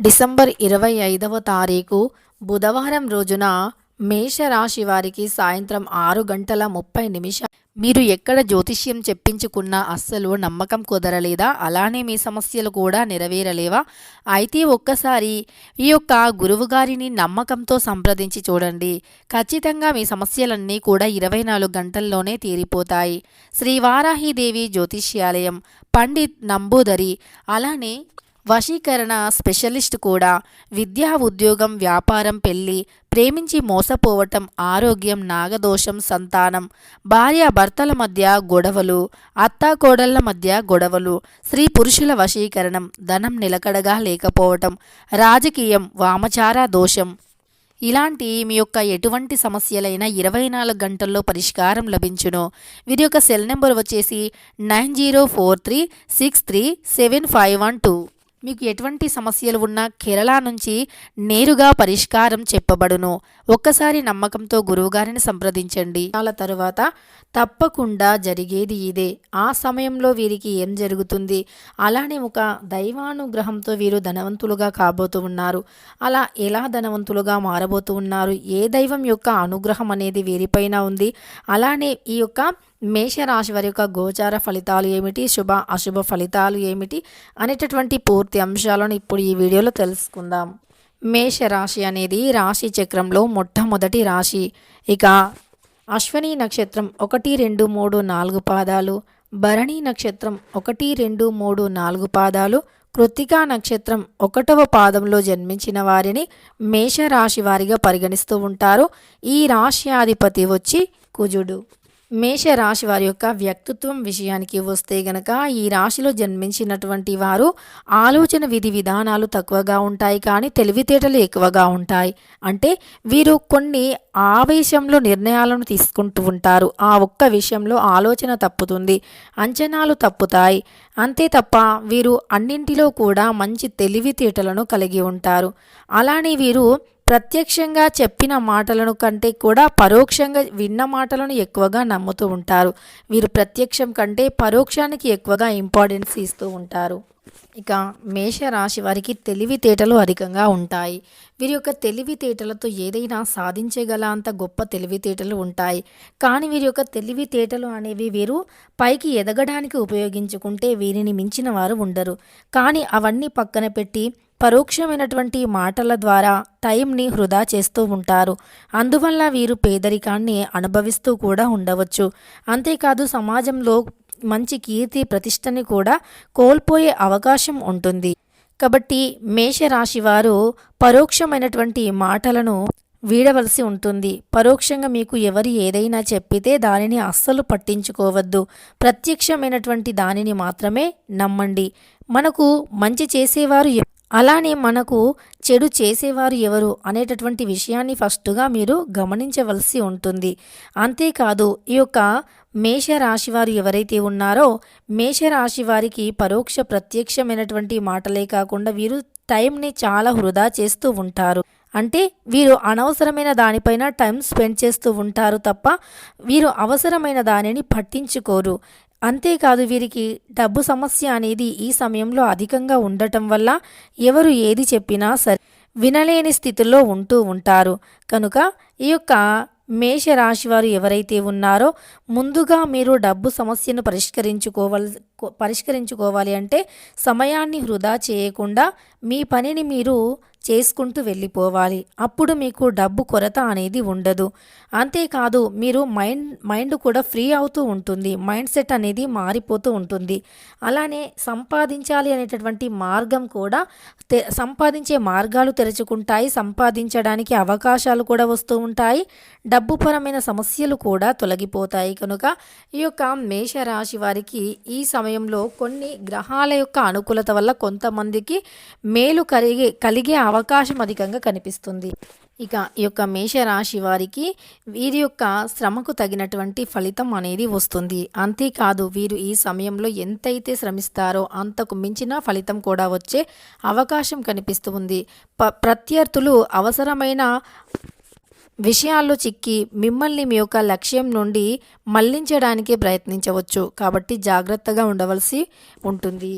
December 25వ తారీఖు బుధవారం రోజున మేషరాశి వారికి సాయంత్రం 6:30 మీరు ఎక్కడ జ్యోతిష్యం చెప్పించుకున్నా అస్సలు నమ్మకం కుదరలేదా? అలానే మీ సమస్యలు కూడా నెరవేరలేవా? అయితే ఒక్కసారి ఈ యొక్క గురువుగారిని నమ్మకంతో సంప్రదించి చూడండి. ఖచ్చితంగా మీ సమస్యలన్నీ కూడా 24 గంటల్లోనే తీరిపోతాయి. శ్రీ వారాహిదేవి జ్యోతిష్యాలయం, పండిత్ నంబూదరి, అలానే వశీకరణ స్పెషలిస్ట్ కూడా. విద్యా, ఉద్యోగం, వ్యాపారం, పెళ్లి, ప్రేమించి మోసపోవటం, ఆరోగ్యం, నాగదోషం, సంతానం, భార్యాభర్తల మధ్య గొడవలు, అత్తాకోడళ్ల మధ్య గొడవలు, స్త్రీ పురుషుల వశీకరణం, ధనం నిలకడగా లేకపోవటం, రాజకీయం, వామచార దోషం, ఇలాంటి మీ యొక్క ఎటువంటి సమస్యలైనా 24 గంటల్లో పరిష్కారం లభించును. వీరి యొక్క సెల్ నెంబర్ వచ్చేసి 9043637512. మీకు ఎటువంటి సమస్యలు ఉన్నా కేరళ నుంచి నేరుగా పరిష్కారం చెప్పబడును. ఒక్కసారి నమ్మకంతో గురువుగారిని సంప్రదించండి. అలా తరువాత తప్పకుండా జరిగేది ఇదే. ఆ సమయంలో వీరికి ఏం జరుగుతుంది? అలానే ఒక దైవానుగ్రహంతో వీరు ధనవంతులుగా కాబోతూ ఉన్నారు. అలా ఎలా ధనవంతులుగా మారబోతూ ఉన్నారు? ఏ దైవం యొక్క అనుగ్రహం అనేది వీరిపైన ఉంది? అలానే ఈ యొక్క మేషరాశి వారి యొక్క గోచార ఫలితాలు ఏమిటి, శుభ అశుభ ఫలితాలు ఏమిటి అనేటటువంటి పూర్తి అంశాలను ఇప్పుడు ఈ వీడియోలో తెలుసుకుందాం. మేషరాశి అనేది రాశి చక్రంలో మొట్టమొదటి రాశి. ఇక అశ్వని నక్షత్రం 1, 2, 3, 4 పాదాలు, భరణి నక్షత్రం 1, 2, 3, 4 పాదాలు, కృత్తికా నక్షత్రం 1వ పాదంలో జన్మించిన వారిని మేషరాశి వారిగా పరిగణిస్తూ ఉంటారు. ఈ రాశ్యాధిపతి వచ్చి కుజుడు. మేషరాశి వారి యొక్క వ్యక్తిత్వం విషయానికి వస్తే గనక ఈ రాశిలో జన్మించినటువంటి వారు ఆలోచన విధి విధానాలు తక్కువగా ఉంటాయి, కానీ తెలివితేటలు ఎక్కువగా ఉంటాయి. అంటే వీరు కొన్ని ఆవేశంలో నిర్ణయాలను తీసుకుంటూ ఉంటారు. ఆ ఒక్క విషయంలో ఆలోచన తప్పుతుంది, అంచనాలు తప్పుతాయి. అంతే తప్ప వీరు అన్నింటిలో కూడా మంచి తెలివితేటలను కలిగి ఉంటారు. అలానే వీరు ప్రత్యక్షంగా చెప్పిన మాటలను కంటే కూడా పరోక్షంగా విన్న మాటలను ఎక్కువగా నమ్ముతూ ఉంటారు. వీరు ప్రత్యక్షం కంటే పరోక్షానికి ఎక్కువగా ఇంపార్టెన్స్ ఇస్తూ ఉంటారు. ఇక మేషరాశి వారికి తెలివితేటలు అధికంగా ఉంటాయి. వీరి యొక్క తెలివితేటలతో ఏదైనా సాధించగల అంత గొప్ప తెలివితేటలు ఉంటాయి. కానీ వీరి యొక్క తెలివితేటలు అనేవి వీరు పైకి ఎదగడానికి ఉపయోగించుకుంటే వీరిని మించిన వారు ఉండరు. కానీ అవన్నీ పక్కన పెట్టి పరోక్షమైనటువంటి మాటల ద్వారా టైంని వృధా చేస్తూ ఉంటారు. అందువల్ల వీరు పేదరికాన్ని అనుభవిస్తూ కూడా ఉండవచ్చు. అంతేకాదు సమాజంలో మంచి కీర్తి ప్రతిష్టని కూడా కోల్పోయే అవకాశం ఉంటుంది. కాబట్టి మేషరాశి వారు పరోక్షమైనటువంటి మాటలను వీడవలసి ఉంటుంది. పరోక్షంగా మీకు ఎవరు ఏదైనా చెప్పితే దానిని అస్సలు పట్టించుకోవద్దు. ప్రత్యక్షమైనటువంటి దానిని మాత్రమే నమ్మండి. మనకు మంచి చేసేవారు అలానే మనకు చెడు చేసేవారు ఎవరు అనేటటువంటి విషయాన్ని ఫస్ట్గా మీరు గమనించవలసి ఉంటుంది. అంతేకాదు ఈ యొక్క మేషరాశి వారు ఎవరైతే ఉన్నారో మేషరాశి వారికి పరోక్ష ప్రత్యక్షమైనటువంటి మాటలే కాకుండా వీరు టైంని చాలా వృధా చేస్తూ ఉంటారు. అంటే వీరు అనవసరమైన దానిపైన టైం స్పెండ్ చేస్తూ ఉంటారు తప్ప వీరు అవసరమైన దానిని పట్టించుకోరు. అంతేకాదు వీరికి డబ్బు సమస్య అనేది ఈ సమయంలో అధికంగా ఉండటం వల్ల ఎవరు ఏది చెప్పినా సరే వినలేని స్థితిలో ఉంటూ ఉంటారు. కనుక ఈ యొక్క మేషరాశి వారు ఎవరైతే ఉన్నారో ముందుగా మీరు డబ్బు సమస్యను పరిష్కరించుకోవాలి అంటే సమయాన్ని వృధా చేయకుండా మీ పనిని మీరు చేసుకుంటూ వెళ్ళిపోవాలి. అప్పుడు మీకు డబ్బు కొరత అనేది ఉండదు. అంతేకాదు మీరు మైండ్ కూడా ఫ్రీ అవుతూ ఉంటుంది. మైండ్ సెట్ అనేది మారిపోతూ ఉంటుంది. అలానే సంపాదించాలి అనేటటువంటి మార్గం కూడా సంపాదించే మార్గాలు తెరుచుకుంటాయి. సంపాదించడానికి అవకాశాలు కూడా వస్తూ ఉంటాయి. డబ్బుపరమైన సమస్యలు కూడా తొలగిపోతాయి. కనుక ఈ యొక్క మేషరాశి వారికి ఈ సమయంలో కొన్ని గ్రహాల యొక్క అనుకూలత వల్ల కొంతమందికి మేలు కలిగే అవకాశం అధికంగా కనిపిస్తుంది. ఇక ఈ యొక్క మేషరాశి వారికి వీరి యొక్క శ్రమకు తగినటువంటి ఫలితం అనేది వస్తుంది. అంతేకాదు వీరు ఈ సమయంలో ఎంతైతే శ్రమిస్తారో అంతకు మించిన ఫలితం కూడా వచ్చే అవకాశం కనిపిస్తుంది. ప్రత్యర్థులు అవసరమైన విషయాల్లో చిక్కి మిమ్మల్ని మీ యొక్క లక్ష్యం నుండి మళ్లించడానికి ప్రయత్నించవచ్చు. కాబట్టి జాగ్రత్తగా ఉండవలసి ఉంటుంది.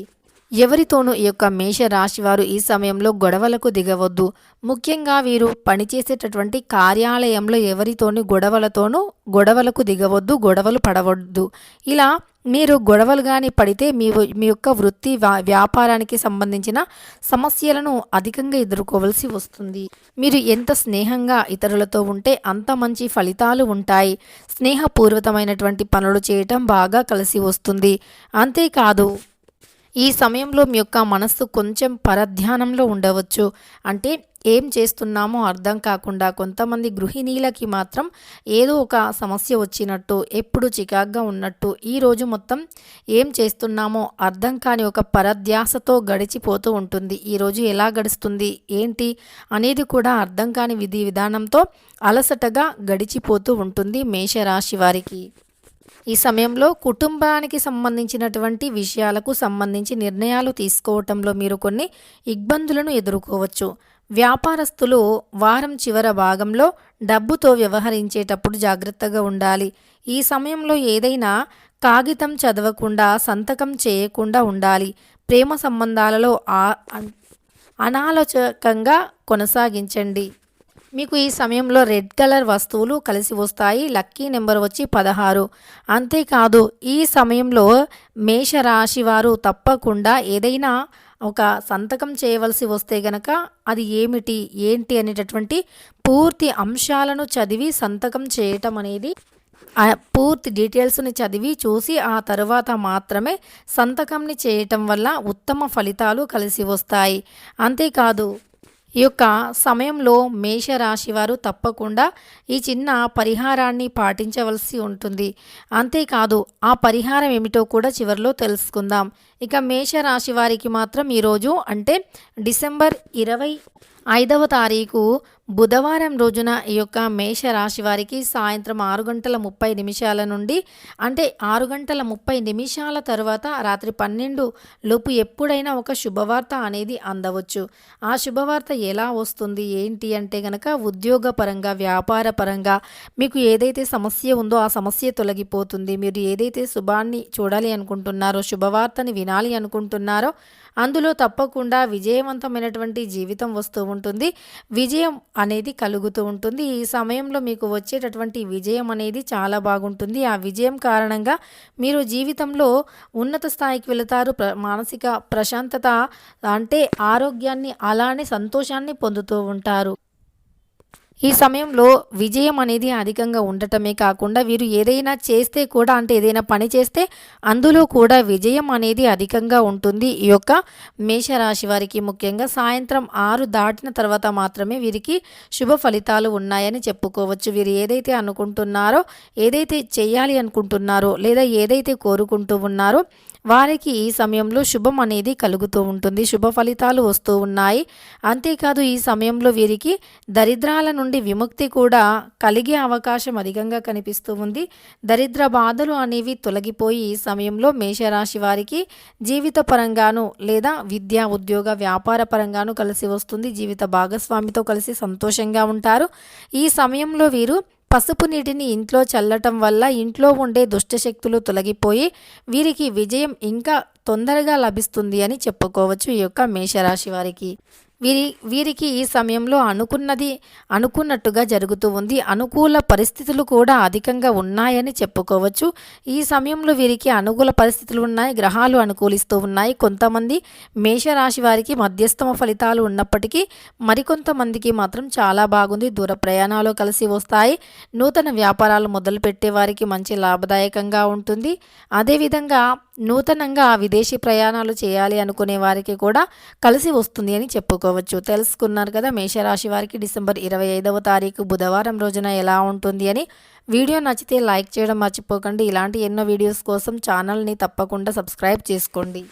ఎవరితోనూ ఈ యొక్క మేషరాశి వారు ఈ సమయంలో గొడవలకు దిగవద్దు. ముఖ్యంగా వీరు పనిచేసేటటువంటి కార్యాలయంలో ఎవరితోని గొడవలకు దిగవద్దు, గొడవలు పడవద్దు. ఇలా మీరు గొడవలు కానీ పడితే మీ యొక్క వృత్తి వ్యాపారానికి సంబంధించిన సమస్యలను అధికంగా ఎదుర్కోవలసి వస్తుంది. మీరు ఎంత స్నేహంగా ఇతరులతో ఉంటే అంత మంచి ఫలితాలు ఉంటాయి. స్నేహపూర్వకమైనటువంటి పనులు చేయటం బాగా కలిసి వస్తుంది. అంతేకాదు ఈ సమయంలో మీ యొక్క మనస్సు కొంచెం పరధ్యానంలో ఉండవచ్చు. అంటే ఏం చేస్తున్నామో అర్థం కాకుండా కొంతమంది గృహిణీలకి మాత్రం ఏదో ఒక సమస్య వచ్చినట్టు, ఎప్పుడు చికాగ్గా ఉన్నట్టు, ఈరోజు మొత్తం ఏం చేస్తున్నామో అర్థం కాని ఒక పరధ్యాసతో గడిచిపోతూ ఉంటుంది. ఈరోజు ఎలా గడుస్తుంది ఏంటి అనేది కూడా అర్థం కాని విధానంతో అలసటగా గడిచిపోతూ ఉంటుంది మేషరాశి వారికి. ఈ సమయంలో కుటుంబానికి సంబంధించినటువంటి విషయాలకు సంబంధించి నిర్ణయాలు తీసుకోవటంలో మీరు కొన్ని ఇబ్బందులను ఎదుర్కోవచ్చు. వ్యాపారస్తులు వారం చివరి భాగంలో డబ్బుతో వ్యవహరించేటప్పుడు జాగ్రత్తగా ఉండాలి. ఈ సమయంలో ఏదైనా కాగితం చదవకుండా, సంతకం చేయకుండా ఉండాలి. ప్రేమ సంబంధాలలో అనాలోచకంగా కొనసాగించండి. మీకు ఈ సమయంలో రెడ్ కలర్ వస్తువులు కలిసి వస్తాయి. లక్కీ నెంబర్ వచ్చి 16. అంతేకాదు ఈ సమయంలో మేషరాశి వారు తప్పకుండా ఏదైనా ఒక సంతకం చేయవలసి వస్తే గనక అది ఏమిటి ఏంటి అనేటటువంటి పూర్తి అంశాలను చదివి సంతకం చేయటం అనేది, పూర్తి డీటెయిల్స్ని చదివి చూసి ఆ తర్వాత మాత్రమే సంతకంని చేయటం వల్ల ఉత్తమ ఫలితాలు కలిసి వస్తాయి. అంతేకాదు ఈ యొక్క సమయంలో మేషరాశి వారు తప్పకుండా ఈ చిన్న పరిహారాన్ని పాటించవలసి ఉంటుంది. అంతేకాదు ఆ పరిహారం ఏమిటో కూడా చివరిలో తెలుసుకుందాం. ఇక మేషరాశి వారికి మాత్రం ఈరోజు అంటే డిసెంబర్ 25వ తారీఖు బుధవారం రోజున ఈ యొక్క మేషరాశి వారికి సాయంత్రం 6:30 నుండి అంటే 6:30 తర్వాత రాత్రి 12 లోపు ఎప్పుడైనా ఒక శుభవార్త అనేది అందవచ్చు. ఆ శుభవార్త ఎలా వస్తుంది ఏంటి అంటే గనక ఉద్యోగపరంగా, వ్యాపార పరంగా మీకు ఏదైతే సమస్య ఉందో ఆ సమస్య తొలగిపోతుంది. మీరు ఏదైతే శుభాన్ని చూడాలి అనుకుంటున్నారో, శుభవార్తని వినాలి అనుకుంటున్నారో అందులో తప్పకుండా విజయవంతమైనటువంటి జీవితం వస్తూ ఉంటుంది. విజయం అనేది కలుగుతూ ఉంటుంది. ఈ సమయంలో మీకు వచ్చేటటువంటి విజయం అనేది చాలా బాగుంటుంది. ఆ విజయం కారణంగా మీరు జీవితంలో ఉన్నత స్థాయికి వెళతారు. మానసిక ప్రశాంతత అంటే ఆరోగ్యాన్ని అలానే సంతోషాన్ని పొందుతూ ఉంటారు. ఈ సమయంలో విజయం అనేది అధికంగా ఉండటమే కాకుండా వీరు ఏదైనా చేస్తే కూడా అంటే ఏదైనా పని చేస్తే అందులో కూడా విజయం అనేది అధికంగా ఉంటుంది. ఈ యొక్క మేషరాశి వారికి ముఖ్యంగా సాయంత్రం 6 దాటిన తర్వాత మాత్రమే వీరికి శుభ ఫలితాలు ఉన్నాయని చెప్పుకోవచ్చు. వీరు ఏదైతే అనుకుంటున్నారో, ఏదైతే చేయాలి అనుకుంటున్నారో లేదా ఏదైతే కోరుకుంటూ ఉన్నారో వారికి ఈ సమయంలో శుభం అనేది కలుగుతూ ఉంటుంది. శుభ ఫలితాలు వస్తూ ఉన్నాయి. అంతేకాదు ఈ సమయంలో వీరికి దరిద్రాల నుండి విముక్తి కూడా కలిగే అవకాశం అధికంగా కనిపిస్తూ ఉంది. దరిద్ర బాధలు అనేవి తొలగిపోయి ఈ సమయంలో మేషరాశి వారికి జీవిత పరంగాను లేదా విద్యా, ఉద్యోగ, వ్యాపార పరంగాను కలిసి వస్తుంది. జీవిత భాగస్వామితో కలిసి సంతోషంగా ఉంటారు. ఈ సమయంలో వీరు పసుపు నీటిని ఇంట్లో చల్లటం వల్ల ఇంట్లో ఉండే దుష్టశక్తులు తొలగిపోయి వీరికి విజయం ఇంకా తొందరగా లభిస్తుంది అని చెప్పుకోవచ్చు. ఈ యొక్క మేషరాశి వారికి వీరికి ఈ సమయంలో అనుకున్నట్టుగా జరుగుతూ ఉంది. అనుకూల పరిస్థితులు కూడా అధికంగా ఉన్నాయని చెప్పుకోవచ్చు. ఈ సమయంలో వీరికి అనుకూల పరిస్థితులు ఉన్నాయి. గ్రహాలు అనుకూలిస్తూ ఉన్నాయి. కొంతమంది మేషరాశి వారికి మధ్యస్థమ ఫలితాలు ఉన్నప్పటికీ మరికొంతమందికి మాత్రం చాలా బాగుంది. దూర ప్రయాణాలు కలిసి వస్తాయి. నూతన వ్యాపారాలు మొదలుపెట్టే వారికి మంచి లాభదాయకంగా ఉంటుంది. అదేవిధంగా నూతనంగా విదేశీ ప్రయాణాలు చేయాలి అనుకునే వారికి కూడా కలిసి వస్తుంది అని చెప్పుకోవచ్చు. తెలుసుకున్నారు కదా మేషరాశి వారికి డిసెంబర్ 25వ తారీఖు బుధవారం రోజున ఎలా ఉంటుంది అని. వీడియో నచ్చితే లైక్ చేయడం మర్చిపోకండి. ఇలాంటి ఎన్నో వీడియోస్ కోసం ఛానల్ని తప్పకుండా సబ్స్క్రైబ్ చేసుకోండి.